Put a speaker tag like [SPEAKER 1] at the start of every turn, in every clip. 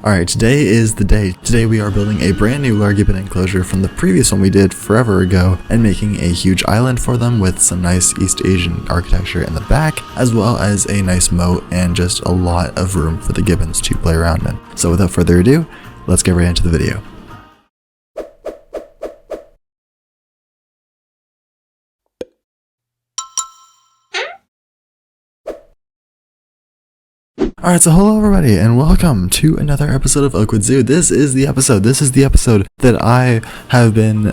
[SPEAKER 1] Alright, today is the day. Today we are building a brand new Lar Gibbon enclosure from the previous one we did forever ago and making a huge island for them with some nice East Asian architecture in the back, as well as a nice moat and just a lot of room for the gibbons to play around in. So without further ado, let's get right into the video. Alright, so hello everybody, and welcome to another episode of Oakwood Zoo. This is the episode that I have been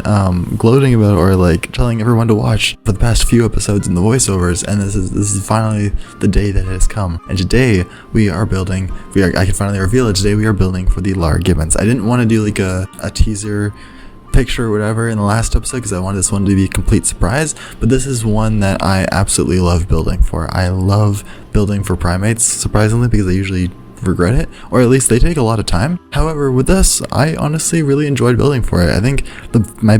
[SPEAKER 1] gloating about, or like telling everyone to watch for the past few episodes in the voiceovers, and this is finally the day that has come. And today we are building, I can finally reveal it, today we are building for the Lar Gibbons. I didn't want to do like a teaser picture or whatever in the last episode because I wanted this one to be a complete surprise, but this is one that I absolutely love building for. I love building for primates, surprisingly, because I usually regret it, or at least they take a lot of time. However, with this, I honestly really enjoyed building for it. I think my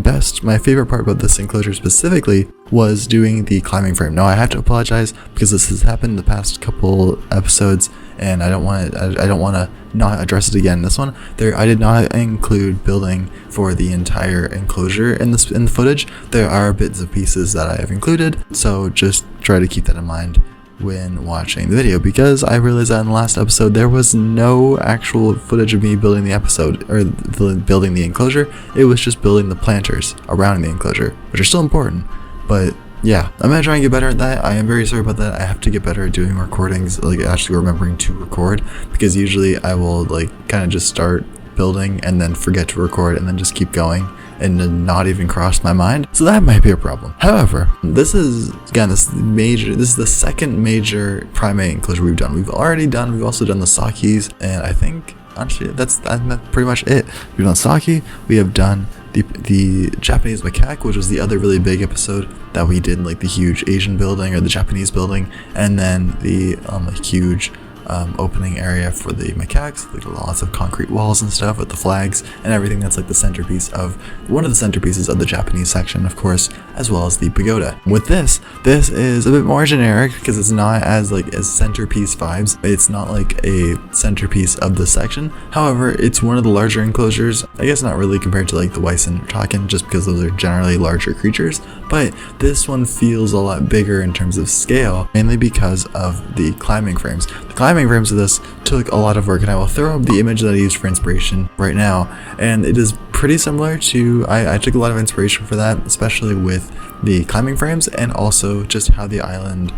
[SPEAKER 1] favorite part about this enclosure specifically was doing the climbing frame. Now I have to apologize because this has happened in the past couple episodes and I don't want to not address it again in this one. I did not include building for the entire enclosure in the footage. There are bits and pieces that I have included, so just try to keep that in mind when watching the video, because I realized that in the last episode there was no actual footage of me building the episode or building the enclosure. It was just building the planters around the enclosure, which are still important, but yeah, I'm gonna try and get better at that. I am very sorry about that. I have to get better at doing recordings, like actually remembering to record, because usually I will like kind of just start building and then forget to record and then just keep going and not even cross my mind. So that might be a problem. However, this is the second major primate enclosure we've done. We've also done the Sakis, and I think honestly that's pretty much it. We've done Saki, we have done the Japanese macaque, which was the other really big episode that we did, like the huge Asian building or the Japanese building, and then the huge opening area for the macaques, like lots of concrete walls and stuff with the flags and everything. That's like the centerpiece of one of the centerpieces of the Japanese section, of course, as well as the pagoda. With this is a bit more generic because it's not as centerpiece vibes. It's not like a centerpiece of the section. However, it's one of the larger enclosures. I guess not really compared to like the Weissen or Taken, just because those are generally larger creatures, but this one feels a lot bigger in terms of scale, mainly because of the climbing frames. The climbing frames of this took a lot of work, and I will throw up the image that I used for inspiration right now, and it is pretty similar to, I took a lot of inspiration for that, especially with the climbing frames and also just how the island,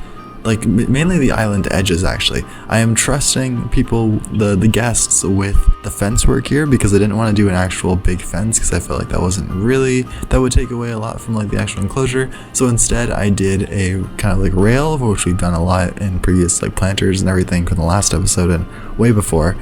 [SPEAKER 1] like mainly the island edges actually. I am trusting people, the guests, with the fence work here because I didn't want to do an actual big fence because I felt like that would take away a lot from like the actual enclosure. So instead I did a kind of like rail, which we've done a lot in previous like planters and everything from the last episode and way before.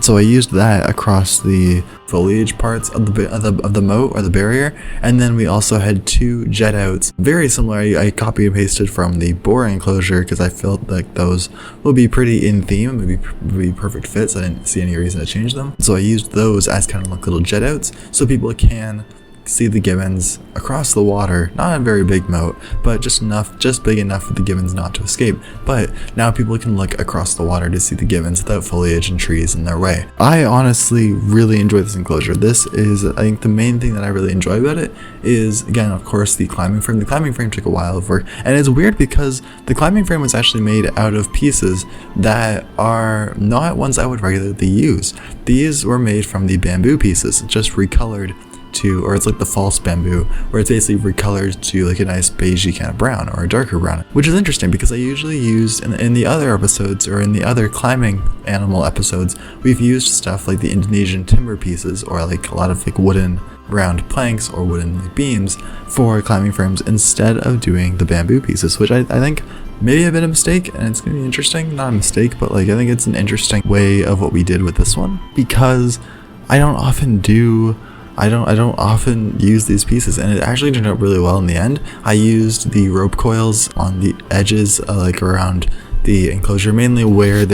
[SPEAKER 1] So I used that across the foliage parts of the moat or the barrier, and then we also had two jet outs, very similar. I copy and pasted from the boar enclosure because I felt like those would be pretty in theme, would be perfect fits. I didn't see any reason to change them, so I used those as kind of like little jet outs so people can see the gibbons across the water. Not a very big moat, but just big enough for the gibbons not to escape. But now people can look across the water to see the gibbons without foliage and trees in their way. I honestly really enjoy this enclosure. This is, I think, the main thing that I really enjoy about it is, again, of course, the climbing frame. The climbing frame took a while of work, and it's weird because the climbing frame was actually made out of pieces that are not ones I would regularly use. These were made from the bamboo pieces, just recolored to, or it's like the false bamboo, where it's basically recolored to like a nice beigey kind of brown or a darker brown, which is interesting because I usually use in the other episodes or in the other climbing animal episodes, we've used stuff like the Indonesian timber pieces or like a lot of like wooden round planks or wooden like beams for climbing frames instead of doing the bamboo pieces, which I think maybe a bit of a mistake, and it's gonna be interesting. Not a mistake, but like I think it's an interesting way of what we did with this one, because I don't often use these pieces, and it actually turned out really well in the end. I used the rope coils on the edges, like around the enclosure, mainly where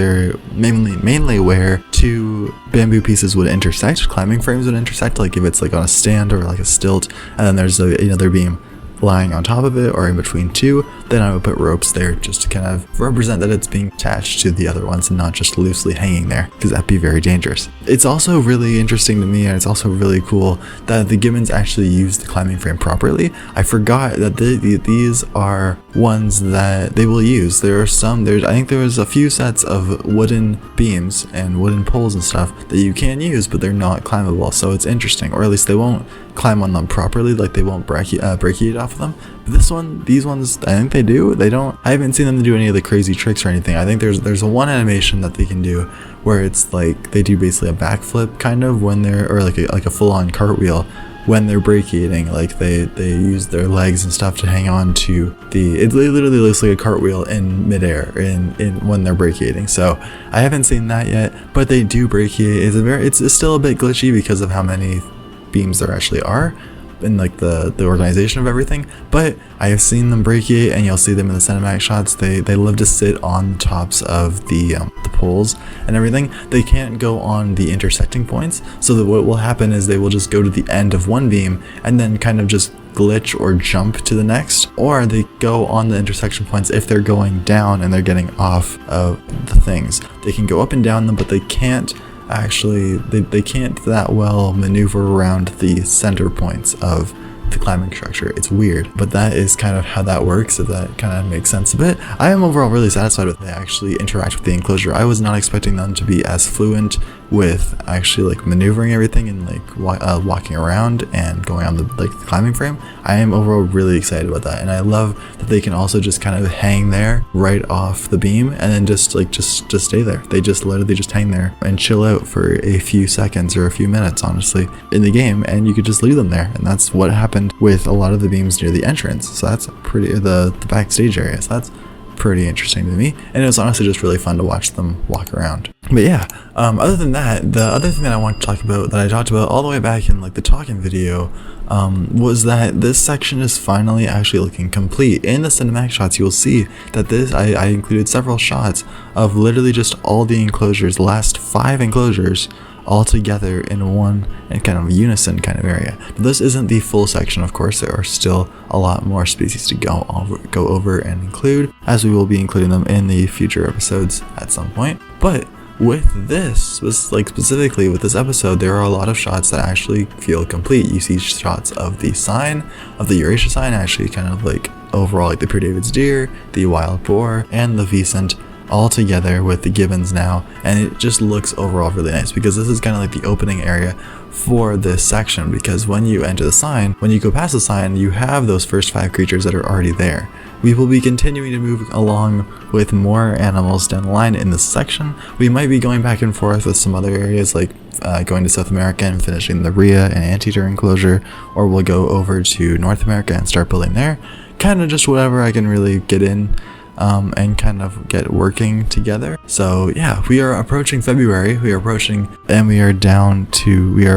[SPEAKER 1] two bamboo pieces would intersect, climbing frames would intersect, like if it's like on a stand or like a stilt, and then there's another beam lying on top of it or in between two, then I would put ropes there just to kind of represent that it's being attached to the other ones and not just loosely hanging there, because that'd be very dangerous. It's also really interesting to me, and it's also really cool that the Gibbons actually use the climbing frame properly. I forgot that these are ones that they will use. I think there was a few sets of wooden beams and wooden poles and stuff that you can use, but they're not climbable, so it's interesting, or at least they won't climb on them properly, like they won't brachiate off of them. But these ones, I think they do. I haven't seen them do any of the crazy tricks or anything. I think there's one animation that they can do where it's like they do basically a backflip kind of when they're, or like a full-on cartwheel when they're brachiating. Like they use their legs and stuff to hang on to it literally looks like a cartwheel in midair in when they're brachiating. So I haven't seen that yet, but they do brachiate. It's still a bit glitchy because of how many beams there actually are in like the organization of everything, but I have seen them brachiate, and you'll see them in the cinematic shots. They love to sit on the tops of the poles and everything. They can't go on the intersecting points, so that what will happen is they will just go to the end of one beam and then kind of just glitch or jump to the next, or they go on the intersection points. If they're going down and they're getting off of the things, they can go up and down them, but they can't actually they can't that well maneuver around the center points of the climbing structure. It's weird, but that is kind of how that works, if that kind of makes sense a bit. I am overall really satisfied with how they actually interact with the enclosure. I was not expecting them to be as fluent with actually like maneuvering everything and like walking around and going on the climbing frame. I am overall really excited about that, and I love that they can also just kind of hang there right off the beam and then just stay there. They just literally just hang there and chill out for a few seconds or a few minutes, honestly, in the game, and you could just leave them there. And that's what happened with a lot of the beams near the entrance. So that's pretty the backstage area. So that's pretty interesting to me, and it was honestly just really fun to watch them walk around. But yeah, other than that, the other thing that I want to talk about, that I talked about all the way back in like the talking video, was that this section is finally actually looking complete. In the cinematic shots, you will see that I included several shots of literally just all the enclosures, the last 5 enclosures, all together in one and kind of unison kind of area. But this isn't the full section, of course. There are still a lot more species to go over and include, as we will be including them in the future episodes at some point. But with this, specifically with this episode, there are a lot of shots that actually feel complete. You see shots of the sign, of the Eurasia sign, actually kind of like overall like the Pure David's deer, the wild boar, and the Vicent, all together with the Gibbons now, and it just looks overall really nice, because this is kind of like the opening area for this section, because when you enter the sign, when you go past the sign, you have those first 5 creatures that are already there. We will be continuing to move along with more animals down the line in this section. We might be going back and forth with some other areas, like going to South America and finishing the Rhea and Anteater enclosure, or we'll go over to North America and start building there. Kind of just whatever I can really get in and kind of get working together. So yeah, we are approaching February, we are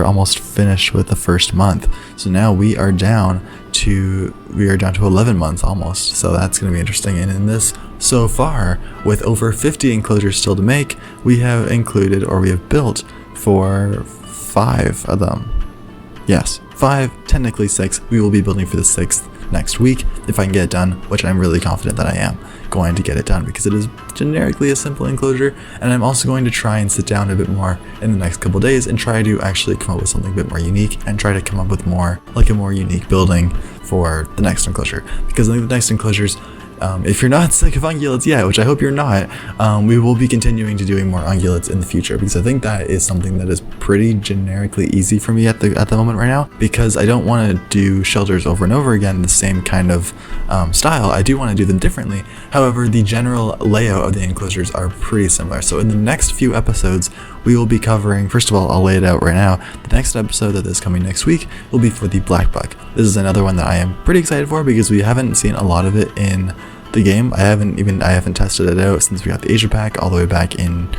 [SPEAKER 1] almost finished with the first month. So now we are down to 11 months almost. So that's going to be interesting. And in this, so far, with over 50 enclosures still to make, we have included, or we have built for 5 of them. Yes, 5, technically 6. We will be building for the 6th next week if I can get it done, which I'm really confident that I am going to get it done, because it is generically a simple enclosure. And I'm also going to try and sit down a bit more in the next couple days and try to actually come up with something a bit more unique, and try to come up with more like a more unique building for the next enclosure, because I think the next enclosures, if you're not sick of ungulates yet, which I hope you're not, we will be continuing to doing more ungulates in the future, because I think that is something that is pretty generically easy for me at the moment right now, because I don't want to do shelters over and over again the same kind of style. I do want to do them differently. However, the general layout of the enclosures are pretty similar. So in the next few episodes, we will be covering, first of all, I'll lay it out right now, the next episode that is coming next week will be for the black buck. This is another one that I am pretty excited for, because we haven't seen a lot of it in the game. I haven't tested it out since we got the Asia pack all the way back in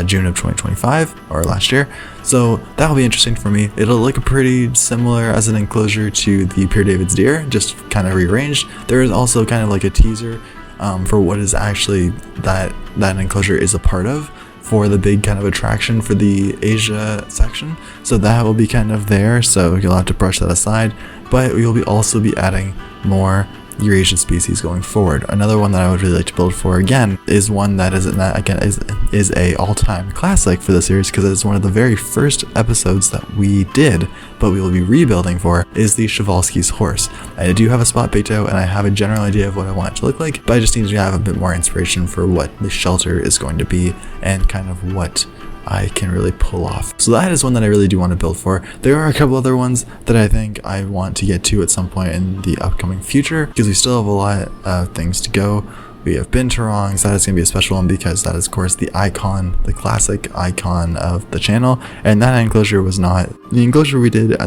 [SPEAKER 1] June of 2025, or last year. So that'll be interesting for me. It'll look pretty similar as an enclosure to the Pure David's deer, just kind of rearranged. There is also kind of like a teaser for what is actually that enclosure is a part of for the big kind of attraction for the Asia section. So that will be kind of there, so you'll have to brush that aside. But we will also be adding more Eurasian species going forward. Another one that I would really like to build for, again, is one that is a all-time classic for the series, because it's one of the very first episodes that we did, but we will be rebuilding for, is the Przewalski's horse. I do have a spot picked out, and I have a general idea of what I want it to look like, but I just need to have a bit more inspiration for what the shelter is going to be and kind of what I can really pull off. So that is one that I really do want to build for. There are a couple other ones that I think I want to get to at some point in the upcoming future, because we still have a lot of things to go. We have Binturongs. That is going to be a special one, because that is, of course, the icon, the classic icon of the channel. And that enclosure was not, the enclosure we did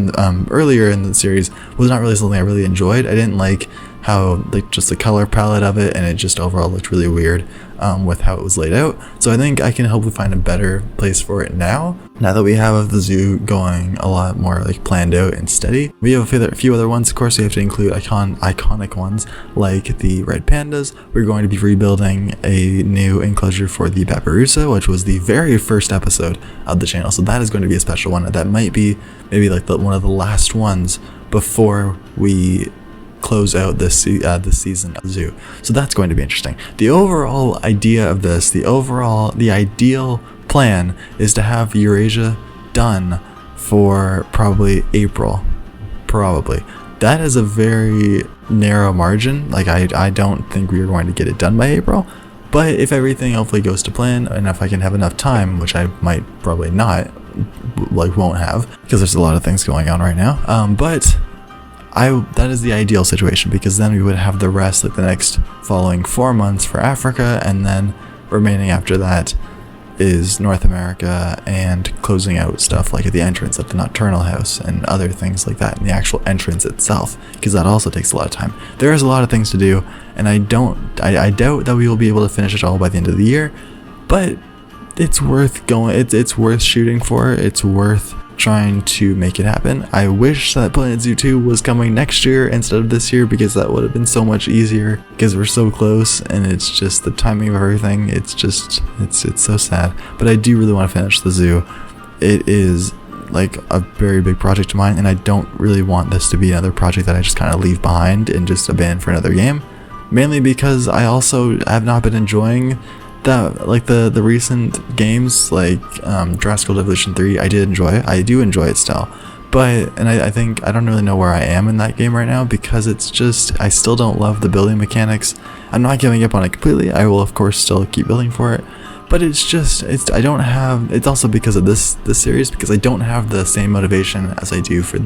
[SPEAKER 1] earlier in the series was not really something I really enjoyed. I didn't like how, like, just the color palette of it, and it just overall looked really weird with how it was laid out. So I think I can hopefully find a better place for it now that we have the zoo going a lot more like planned out and steady. We have a few other ones. Of course, we have to include iconic ones like the red pandas. We're going to be rebuilding a new enclosure for the Babirusa, which was the very first episode of the channel. So that is going to be a special one. That might be maybe like one of the last ones before we close out this season of the zoo. So that's going to be interesting. The overall idea of this, the ideal plan is to have Eurasia done for probably April. Probably. That is a very narrow margin. Like, I don't think we are going to get it done by April. But if everything hopefully goes to plan, and if I can have enough time, which I might probably not, like, won't have, because there's a lot of things going on right now. But that is the ideal situation, because then we would have the rest, like the next following 4 months for Africa, and then remaining after that is North America, and closing out stuff like at the entrance at the Nocturnal House and other things like that in the actual entrance itself, because that also takes a lot of time. There is a lot of things to do, and I doubt that we will be able to finish it all by the end of the year, but it's worth going. It's worth shooting for. It's worth trying to make it happen. I wish that Planet Zoo 2 was coming next year instead of this year, because that would have been so much easier, because we're so close, and it's just the timing of everything. It's so sad. But I do really want to finish the zoo. It is like a very big project of mine, and I don't really want this to be another project that I just kind of leave behind and just abandon for another game, mainly because I also have not been enjoying that, like the recent games like Jurassic World Evolution 3. I do enjoy it still, but I think I don't really know where I am in that game right now, because it's just, I still don't love the building mechanics. I'm not giving up on it completely. I will of course still keep building for it, but I don't have, it's also because of this series, because I don't have the same motivation as I do for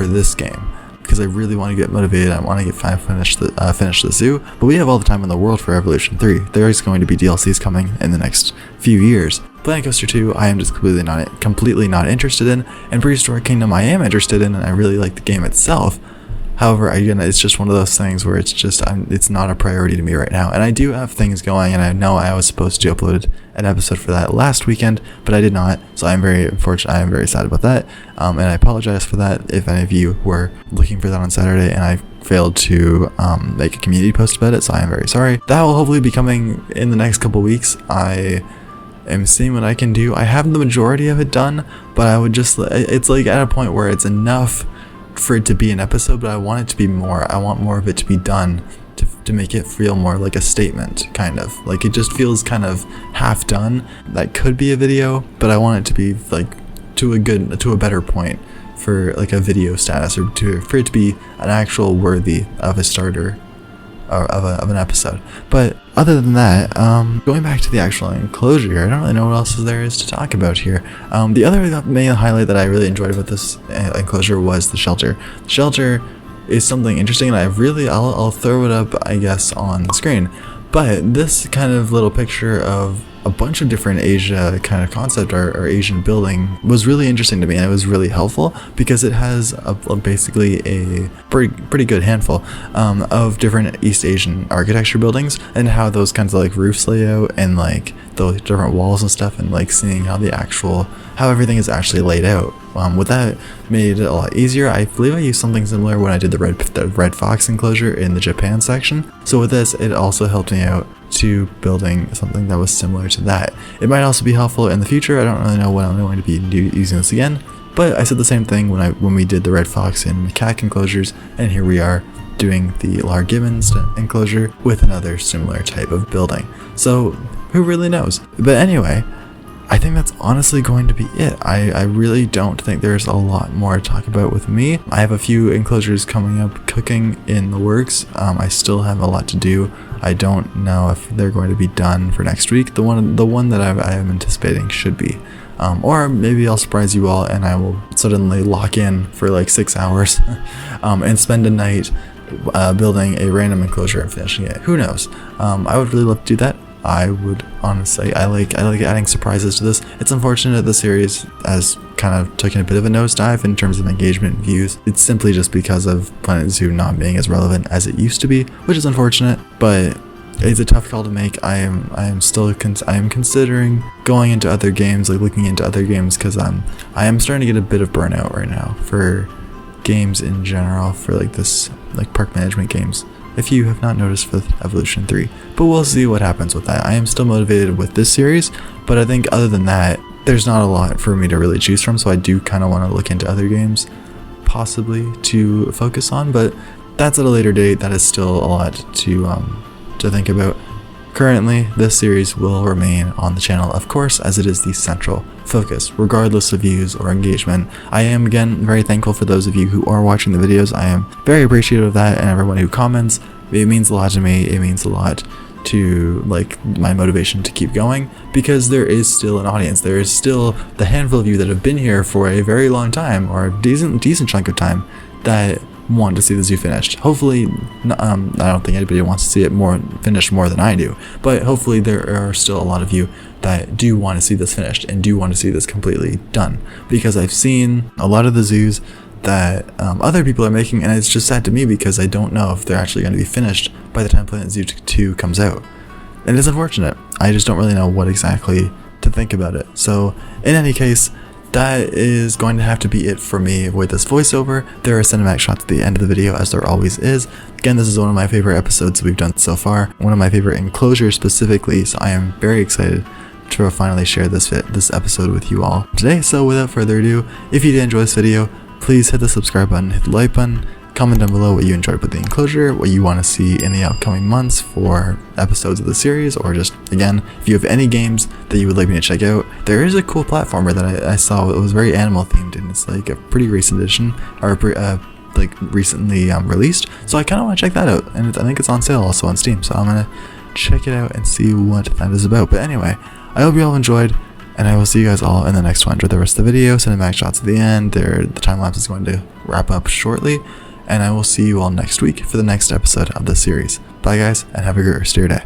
[SPEAKER 1] this game, because I really want to get motivated. I want to finish the zoo, but we have all the time in the world for Evolution 3. There is going to be DLCs coming in the next few years. Planet Coaster 2, I am just completely not interested in, and Prehistoric Kingdom I am interested in, and I really like the game itself. However, it's just one of those things where it's not a priority to me right now. And I do have things going, and I know I was supposed to upload an episode for that last weekend, but I did not. So I'm very unfortunate. I am very sad about that. And I apologize for that if any of you were looking for that on Saturday and I failed to make a community post about it. So I am very sorry. That will hopefully be coming in the next couple weeks. I am seeing what I can do. I have the majority of it done, but I would just, it's like at a point where it's enough for it to be an episode, but I want it to be more. I want more of it to be done to make it feel more like a statement, kind of. Like, it just feels kind of half done. That could be a video, but I want it to be like to a better point for like a video status, or for it to be an actual worthy of a starter or of an episode. But other than that, going back to the actual enclosure here, I don't really know what else there is to talk about here. The other main highlight that I really enjoyed about this enclosure was the shelter. The shelter is something interesting, and I'll throw it up, I guess, on the screen. But this kind of little picture of a bunch of different Asia kind of concept or Asian building was really interesting to me, and it was really helpful because it has basically a pretty good handful of different East Asian architecture buildings, and how those kinds of like roofs lay out, and like those different walls and stuff, and like seeing how everything is actually laid out. With that made it a lot easier. I believe I used something similar when I did the red fox enclosure in the Japan section. So with this, it also helped me out to building something that was similar to that. It might also be helpful in the future. I don't really know when I'm going to be using this again, but I said the same thing when we did the red fox and macaque enclosures, and here we are doing the Lar Gibbons enclosure with another similar type of building. So who really knows? But anyway, I think that's honestly going to be it. I really don't think there's a lot more to talk about with me. I have a few enclosures coming up cooking in the works. I still have a lot to do. I don't know if they're going to be done for next week. The one that I am anticipating should be. Or maybe I'll surprise you all and I will suddenly lock in for like 6 hours and spend a night building a random enclosure and finishing it. Who knows? I would really love to do that. I would honestly, I like adding surprises to this. It's unfortunate the series has kind of taken a bit of a nosedive in terms of engagement and views. It's simply just because of Planet Zoo not being as relevant as it used to be, which is unfortunate, but it's a tough call to make. I am considering going into other games, like looking into other games, because I am starting to get a bit of burnout right now for games in general, for like this, like park management games, if you have not noticed with Evolution 3. But we'll see what happens with that. I am still motivated with this series, but I think other than that, there's not a lot for me to really choose from, so I do kind of want to look into other games possibly to focus on, but that's at a later date. That is still a lot to think about. Currently, this series will remain on the channel, of course, as it is the central focus, regardless of views or engagement. I am, again, very thankful for those of you who are watching the videos. I am very appreciative of that, and everyone who comments. It means a lot to me. It means a lot to like my motivation to keep going, because there is still an audience. There is still the handful of you that have been here for a very long time, or a decent chunk of time, that want to see the zoo finished. Hopefully, I don't think anybody wants to see it finished more than I do, but hopefully there are still a lot of you that do want to see this finished and do want to see this completely done, because I've seen a lot of the zoos that other people are making, and it's just sad to me because I don't know if they're actually going to be finished by the time Planet Zoo 2 comes out, and it's unfortunate. I just don't really know what exactly to think about it. So in any case, that is going to have to be it for me with this voiceover. There are cinematic shots at the end of the video, as there always is. Again, this is one of my favorite episodes we've done so far, one of my favorite enclosures specifically, so I am very excited to finally share this episode with you all today. So without further ado, if you did enjoy this video, please hit the subscribe button, hit the like button, comment down below what you enjoyed with the enclosure, what you want to see in the upcoming months for episodes of the series, or just, again, if you have any games that you would like me to check out. There is a cool platformer that I saw. It was very animal themed, and it's like a pretty recent edition, or like recently released, so I kind of want to check that out, and I think it's on sale also on Steam, so I'm going to check it out and see what that is about. But anyway, I hope you all enjoyed, and I will see you guys all in the next one. Enjoy the rest of the video, cinematic shots at the end. The time lapse is going to wrap up shortly, and I will see you all next week for the next episode of the series. Bye guys, and have a great rest of your day.